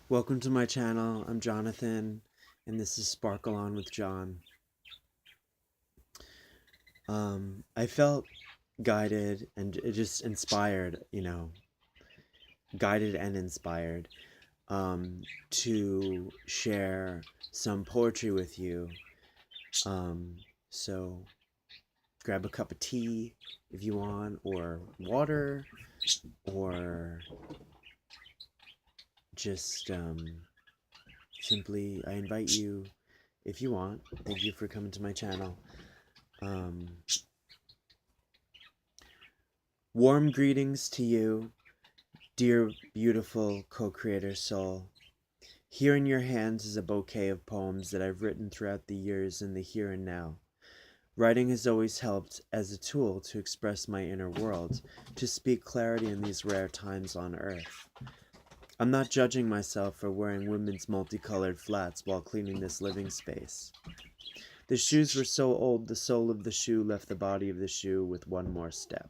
Welcome to my channel. I'm Jonathan, and this is Sparkle On with John. I felt guided and just inspired, guided and inspired to share some poetry with you. So grab a cup of tea if you want, or water, or just simply, I invite you, if you want. Thank you for coming to my channel. Warm greetings to you, dear beautiful co-creator soul. Here in your hands is a bouquet of poems that I've written throughout the years in the here and now. Writing has always helped as a tool to express my inner world, to speak clarity in these rare times on earth. I'm not judging myself for wearing women's multicolored flats while cleaning this living space. The shoes were so old, the sole of the shoe left the body of the shoe with one more step.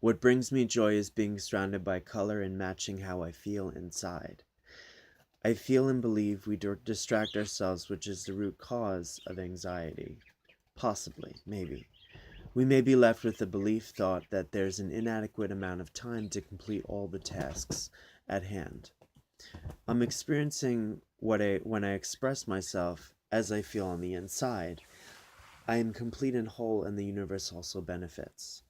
What brings me joy is being surrounded by color and matching how I feel inside. I feel and believe we distract ourselves, which is the root cause of anxiety. Possibly, maybe. We may be left with the belief thought that there's an inadequate amount of time to complete all the tasks at hand. I'm experiencing when I express myself as I feel on the inside. I am complete and whole, and the universe also benefits.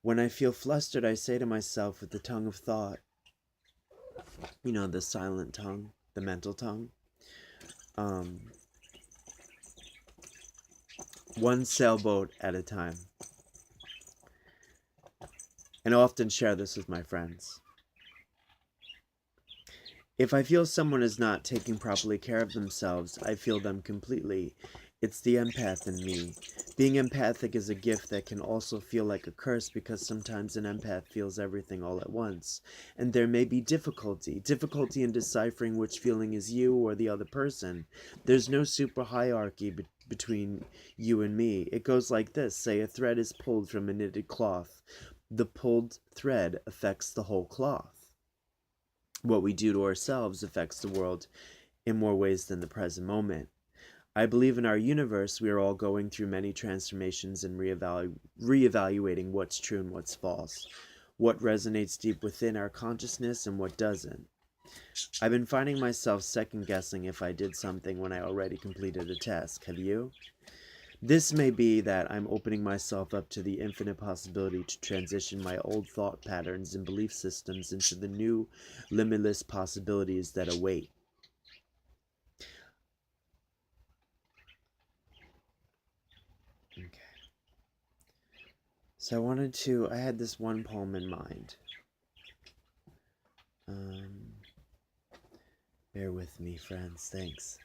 When I feel flustered, I say to myself with the tongue of thought, the silent tongue, the mental tongue, one sailboat at a time. And I often share this with my friends. If I feel someone is not taking properly care of themselves, I feel them completely. It's the empath in me. Being empathic is a gift that can also feel like a curse, because sometimes an empath feels everything all at once. And there may be difficulty in deciphering which feeling is you or the other person. There's no super hierarchy between you and me. It goes like this. Say a thread is pulled from a knitted cloth. The pulled thread affects the whole cloth. What we do to ourselves affects the world in more ways than the present moment. I believe in our universe we are all going through many transformations and reevaluating what's true and what's false, what resonates deep within our consciousness and what doesn't. I've been finding myself second-guessing if I did something when I already completed a task. Have you? This may be that I'm opening myself up to the infinite possibility to transition my old thought patterns and belief systems into the new, limitless possibilities that await. Okay. So I had this one poem in mind. Bear with me, friends. Thanks.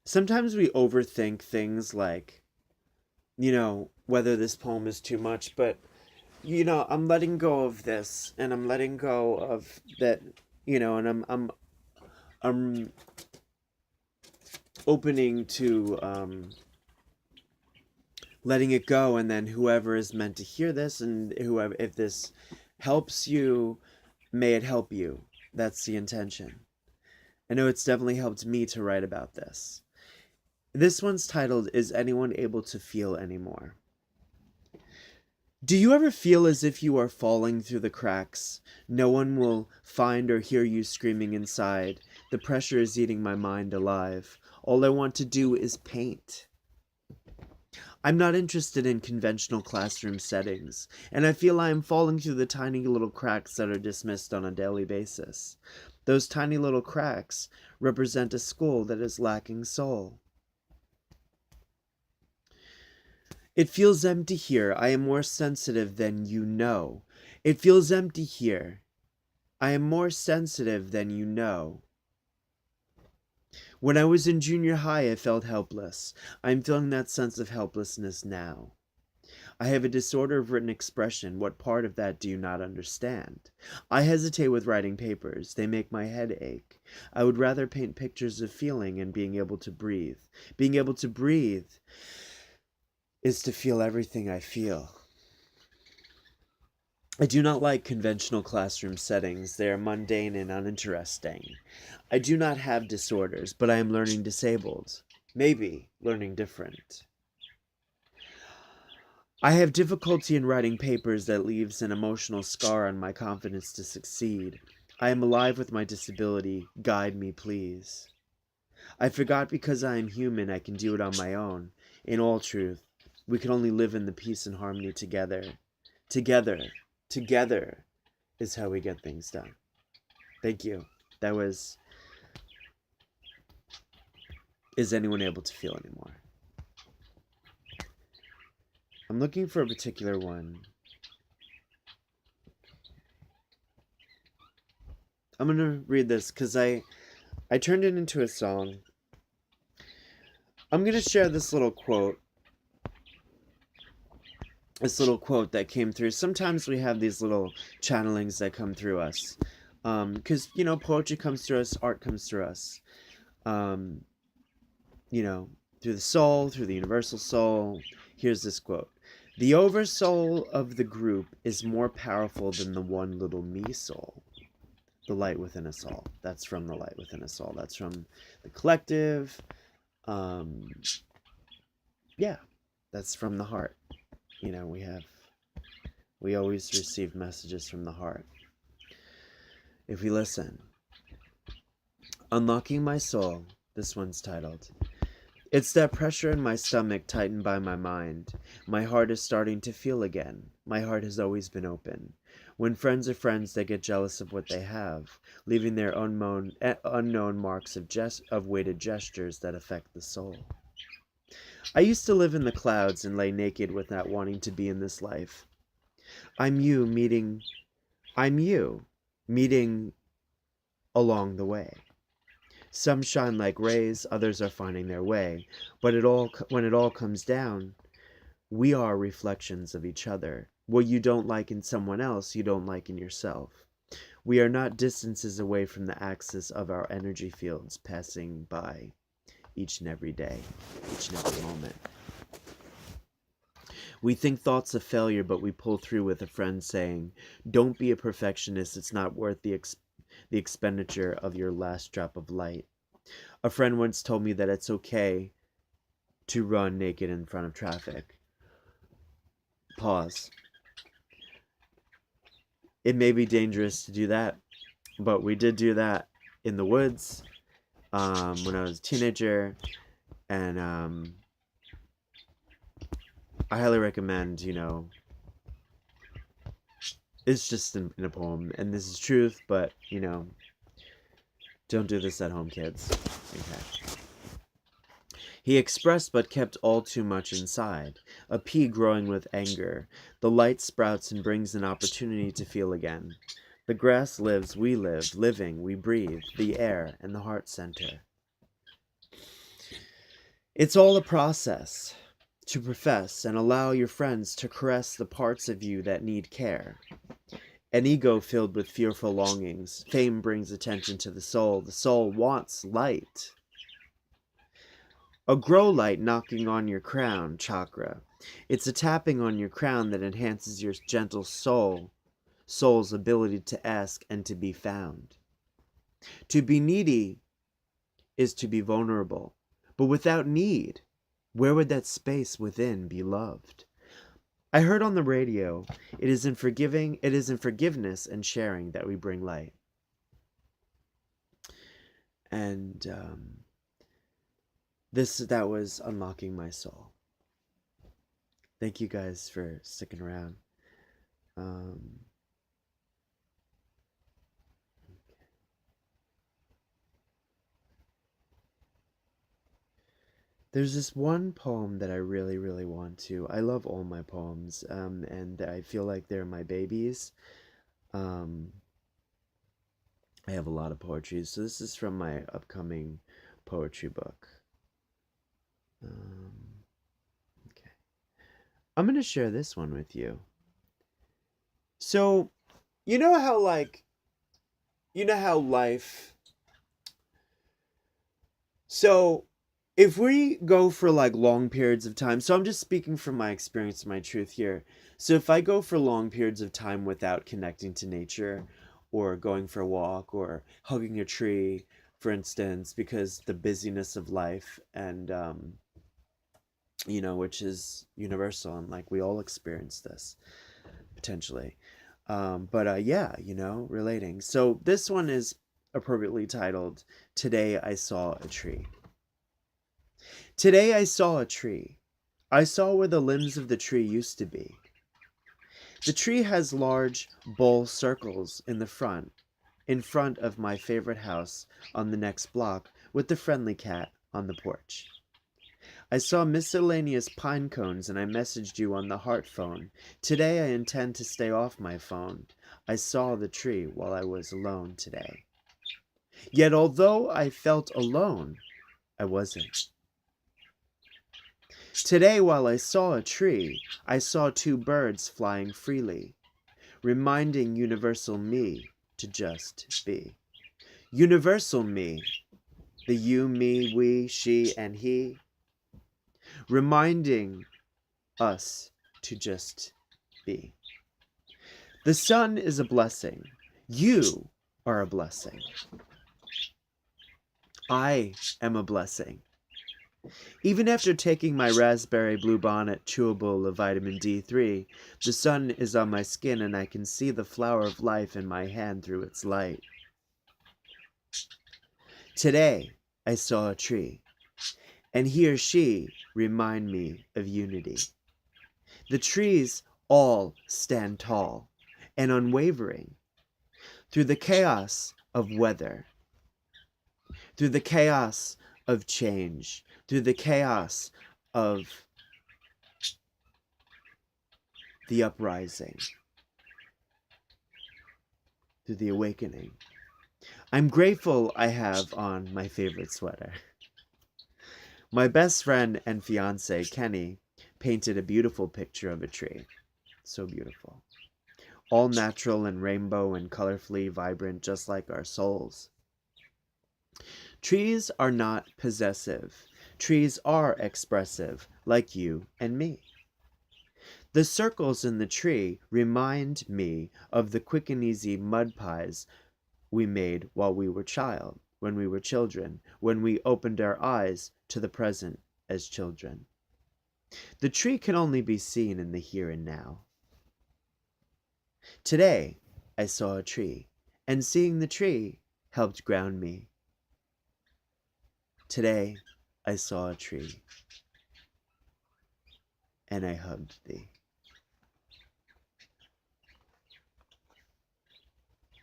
Sometimes we overthink things like, whether this poem is too much, but, I'm letting go of this, and I'm letting go of that, and I'm opening to, letting it go, and then whoever is meant to hear this, and whoever, if this helps you, may it help you. That's the intention. I know it's definitely helped me to write about this. This one's titled, Is Anyone Able to Feel Anymore? Do you ever feel as if you are falling through the cracks? No one will find or hear you screaming inside. The pressure is eating my mind alive. All I want to do is paint. I'm not interested in conventional classroom settings, and I feel I am falling through the tiny little cracks that are dismissed on a daily basis. Those tiny little cracks represent a school that is lacking soul. It feels empty here. I am more sensitive than you know. It feels empty here. I am more sensitive than you know. When I was in junior high, I felt helpless. I'm feeling that sense of helplessness now. I have a disorder of written expression. What part of that do you not understand? I hesitate with writing papers. They make my head ache. I would rather paint pictures of feeling and being able to breathe. Being able to breathe is to feel everything I feel. I do not like conventional classroom settings. They are mundane and uninteresting. I do not have disorders, but I am learning disabled. Maybe learning different. I have difficulty in writing papers that leaves an emotional scar on my confidence to succeed. I am alive with my disability. Guide me, please. I forgot because I am human, I can do it on my own. In all truth, we can only live in the peace and harmony together. Together is how we get things done. Thank you. That was Is Anyone Able to Feel Anymore? I'm looking for a particular one. I'm gonna read this because I turned it into a song. I'm gonna share this little quote. This little quote that came through. Sometimes we have these little channelings that come through us. Because, poetry comes through us, art comes through us. Um, through the soul, through the universal soul. Here's this quote. The oversoul of the group is more powerful than the one little me soul. The light within us all. That's from the light within us all. That's from the collective. Yeah, that's from the heart. We always receive messages from the heart. If we listen. Unlocking My Soul. This one's titled. It's that pressure in my stomach tightened by my mind. My heart is starting to feel again. My heart has always been open. When friends are friends, they get jealous of what they have, leaving their unknown marks of weighted gestures that affect the soul. I used to live in the clouds and lay naked with not wanting to be in this life. I'm you meeting along the way. Some shine like rays, others are finding their way. But when it all comes down, we are reflections of each other. What you don't like in someone else, you don't like in yourself. We are not distances away from the axis of our energy fields passing by each and every day, each and every moment. We think thoughts of failure, but we pull through with a friend saying, don't be a perfectionist, it's not worth the expenditure of your last drop of light. A friend once told me that it's okay to run naked in front of traffic. Pause. It may be dangerous to do that, but we did do that in the woods when I was a teenager, and I highly recommend, it's just in a poem, and this is truth, but, don't do this at home, kids. Okay. He expressed but kept all too much inside, a pea growing with anger. The light sprouts and brings an opportunity to feel again. The grass lives, we live, living, we breathe, the air and the heart center. It's all a process to profess and allow your friends to caress the parts of you that need care. An ego filled with fearful longings. Fame brings attention to the soul. The soul wants light. A grow light knocking on your crown chakra. It's a tapping on your crown that enhances your gentle soul's ability to ask and to be found. To be needy is to be vulnerable. But without need, where would that space within be loved? I heard on the radio, it is in forgiveness and sharing that we bring light. And that was Unlocking My Soul. Thank you guys for sticking around. There's this one poem that I really, really want to. I love all my poems, and I feel like they're my babies. I have a lot of poetry, so this is from my upcoming poetry book. Okay. I'm going to share this one with you. So, you know how, like, you know how life. So, if we go for like long periods of time, so I'm just speaking from my experience and my truth here. So, if I go for long periods of time without connecting to nature, or going for a walk, or hugging a tree, for instance, because the busyness of life and, which is universal, and like we all experience this potentially. But yeah, relating. So this one is appropriately titled Today I Saw a Tree. Today I saw a tree. I saw where the limbs of the tree used to be. The tree has large bowl circles in front of my favorite house on the next block, with the friendly cat on the porch. I saw miscellaneous pine cones and I messaged you on the heart phone. Today I intend to stay off my phone. I saw the tree while I was alone today. Yet although I felt alone, I wasn't. Today while I saw a tree, I saw two birds flying freely, reminding universal me to just be. Universal me, the you, me, we, she, and he, reminding us to just be. The sun is a blessing. You are a blessing. I am a blessing. Even after taking my raspberry bluebonnet chewable of vitamin D3, the sun is on my skin and I can see the flower of life in my hand through its light. Today, I saw a tree, and he or she remind me of unity. The trees all stand tall and unwavering through the chaos of weather, through the chaos of change, through the chaos of the uprising, through the awakening. I'm grateful I have on my favorite sweater. My best friend and fiance, Kenny, painted a beautiful picture of a tree. So beautiful. All natural and rainbow and colorfully vibrant, just like our souls. Trees are not possessive. Trees are expressive, like you and me. The circles in the tree remind me of the quick and easy mud pies we made while when we were children, when we opened our eyes to the present as children. The tree can only be seen in the here and now. Today, I saw a tree, and seeing the tree helped ground me. Today, I saw a tree, and I hugged thee.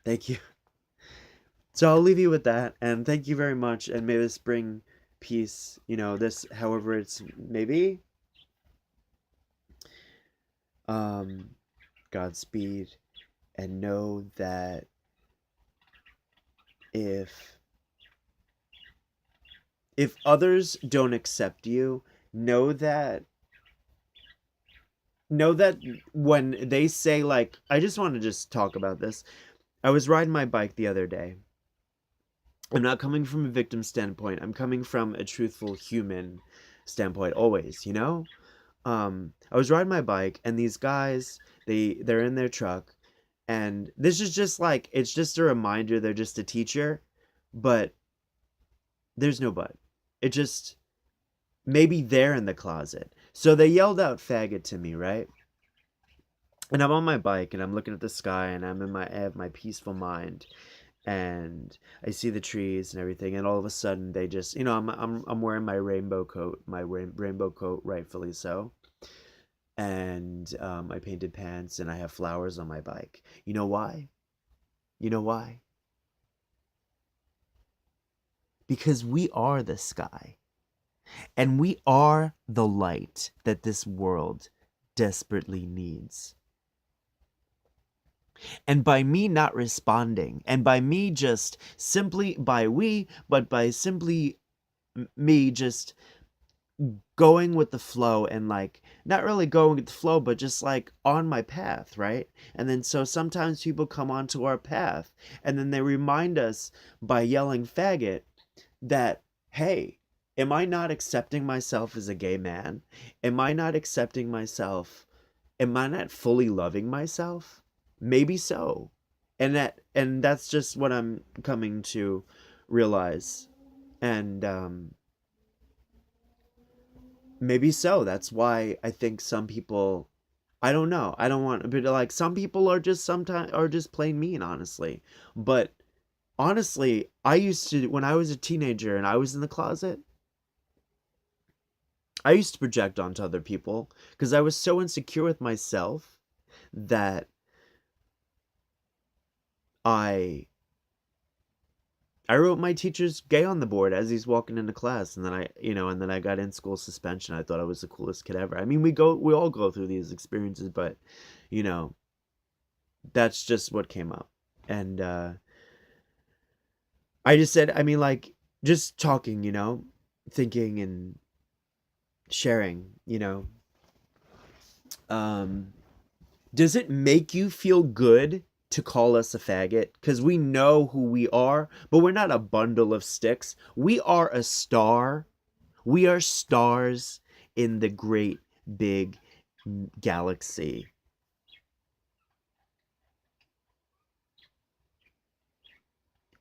Thank you. So I'll leave you with that, and thank you very much, and may this bring peace, this, however it's maybe. Godspeed, and know that if others don't accept you, know that when they say, like, I just want to just talk about this. I was riding my bike the other day. I'm not coming from a victim standpoint. I'm coming from a truthful human standpoint always, I was riding my bike and these guys, they're in their truck, and this is just like, it's just a reminder they're just a teacher, but there's no but. It just, maybe they're in the closet. So they yelled out faggot to me, right? And I'm on my bike and I'm looking at the sky and I have my peaceful mind, and I see the trees and everything, and all of a sudden they just, I'm wearing my rainbow coat, rightfully so, and I painted pants and I have flowers on my bike. You know why? You know why? Because we are the sky, and we are the light that this world desperately needs. And by me not responding, and by me just simply, by we, but by simply me just going with the flow and like not really going with the flow but just like on my path, right? And then so sometimes people come onto our path and then they remind us by yelling faggot that, hey, am I not accepting myself as a gay man? Am I not accepting myself? Am I not fully loving myself? Maybe so. And that's just what I'm coming to realize. And maybe so. That's why I think some people, I don't know. I don't want, but like some people are just sometimes are just plain mean, honestly. But honestly, I used to, when I was a teenager and I was in the closet, I used to project onto other people because I was so insecure with myself that I I wrote my teacher's gay on the board as he's walking into class, and then and then I got in school suspension. I thought I was the coolest kid ever. I mean, we all go through these experiences, but you know, that's just what came up. And I just said, I mean, like just talking, thinking and sharing, um does it make you feel good to call us a faggot? Because we know who we are, but we're not a bundle of sticks. We are a star. We are stars in the great big galaxy.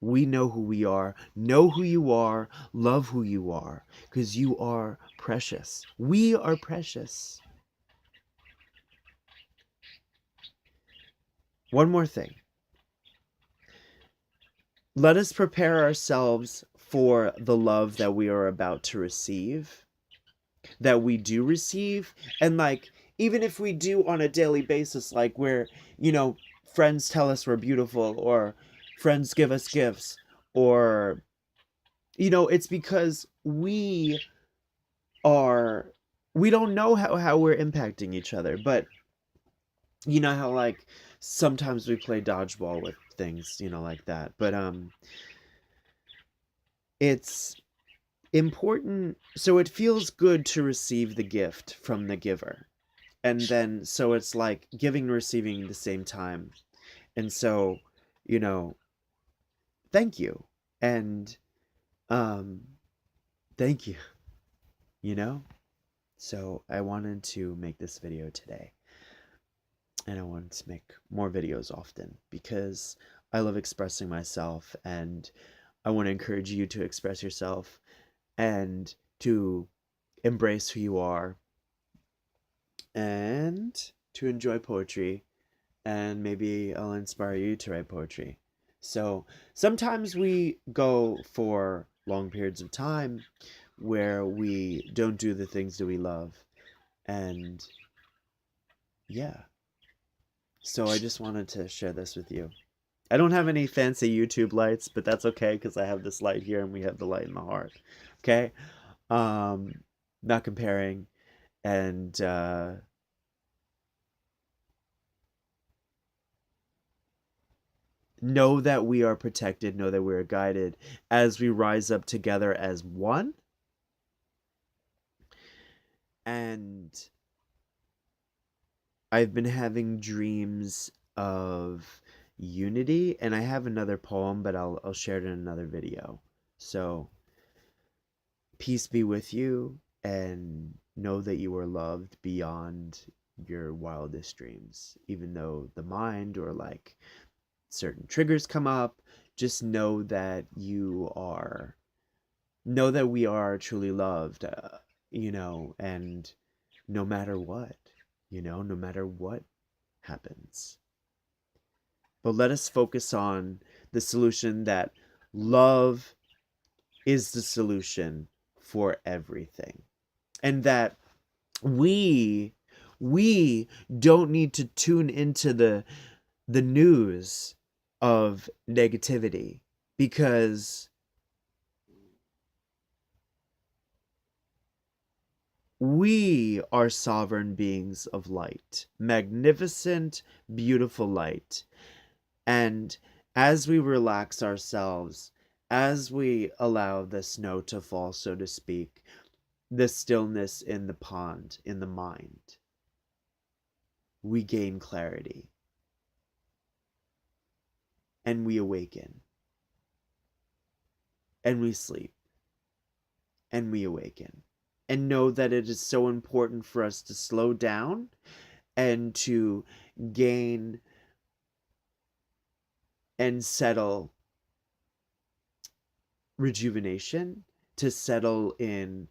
We know who we are. Know who you are. Love who you are. Because you are precious. We are precious. One more thing. Let us prepare ourselves for the love that we are about to receive, that we do receive. And like, even if we do on a daily basis, like where, friends tell us we're beautiful, or friends give us gifts, or, it's because are, we don't know how we're impacting each other. But you know how like sometimes we play dodgeball with things, like that. But it's important, so it feels good to receive the gift from the giver, and then so it's like giving and receiving at the same time. And so, you know thank you. And um thank you. you know so I wanted to make this video today, and I wanted to make more videos often because I love expressing myself, and I want to encourage you to express yourself and to embrace who you are, and to enjoy poetry, and maybe I'll inspire you to write poetry. So sometimes we go for long periods of time where we don't do the things that we love. And yeah, so I just wanted to share this with you. I don't have any fancy YouTube lights, but that's okay because I have this light here and we have the light in the heart. Okay? Um, not comparing. And know that we are protected, know that we are guided as we rise up together as one. And I've been having dreams of unity, and I have another poem, but I'll share it in another video. So peace be with you, and know that you are loved beyond your wildest dreams. Even though the mind or like certain triggers come up, just know that we are truly loved, and no matter what, no matter what happens. But let us focus on the solution, that love is the solution for everything. And that we we don't need to tune into the news of negativity, because we are sovereign beings of light, magnificent, beautiful light. And as we relax ourselves, as we allow the snow to fall, so to speak, the stillness in the pond, in the mind, we gain clarity and we awaken and we sleep and we awaken and know that it is so important for us to slow down and to gain and settle rejuvenation, to settle in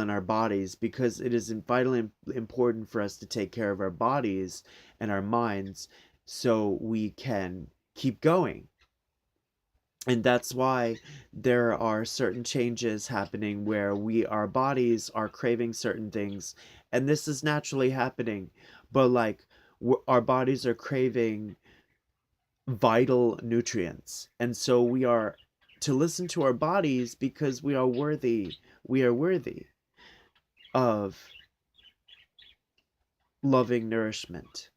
our bodies, because it is vitally important for us to take care of our bodies and our minds so we can keep going. And that's why there are certain changes happening where our bodies are craving certain things, and this is naturally happening, but like our bodies are craving vital nutrients, and so we are to listen to our bodies because we are worthy of loving nourishment.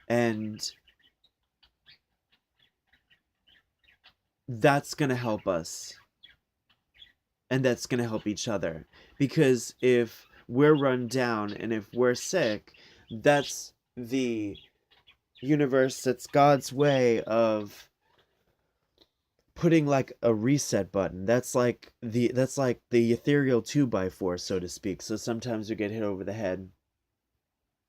And that's going to help us, and that's going to help each other, because if we're run down and if we're sick, that's the universe, that's God's way of putting like a reset button. That's like the ethereal 2x4, so to speak. So sometimes we get hit over the head,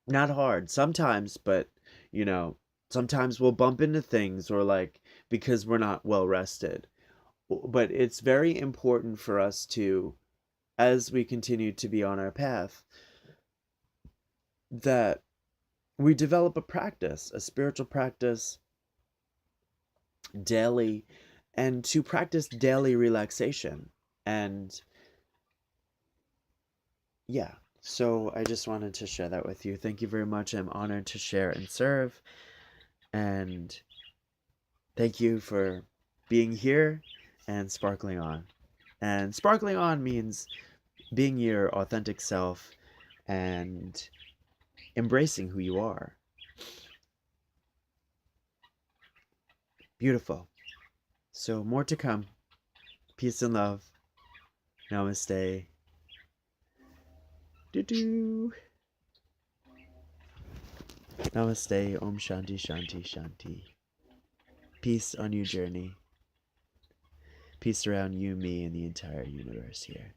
not hard sometimes, but you know, sometimes we'll bump into things, or like, because we're not well rested. But it's very important for us to, as we continue to be on our path, that we develop a practice, a spiritual practice daily, and to practice daily relaxation. And yeah, so I just wanted to share that with you. Thank you very much. I'm honored to share and serve. And thank you for being here and sparkling on. And sparkling on means being your authentic self and embracing who you are. Beautiful. So, more to come. Peace and love. Namaste. Doo-doo. Namaste. Om Shanti Shanti Shanti. Peace on your journey. Peace around you, me, and the entire universe here.